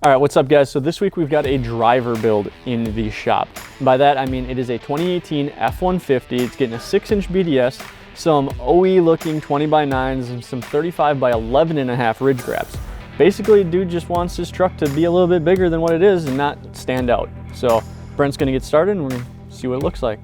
All right, what's up guys? So this week we've got a driver build in the shop. By that I mean it is a 2018 F-150. It's getting a 6-inch BDS, some OE looking 20x9’s, and some 35x11.5 ridge graps. Basically, dude just wants his truck to be a little bit bigger than what it is and not stand out. So Brent's gonna get started and we're gonna see what it looks like.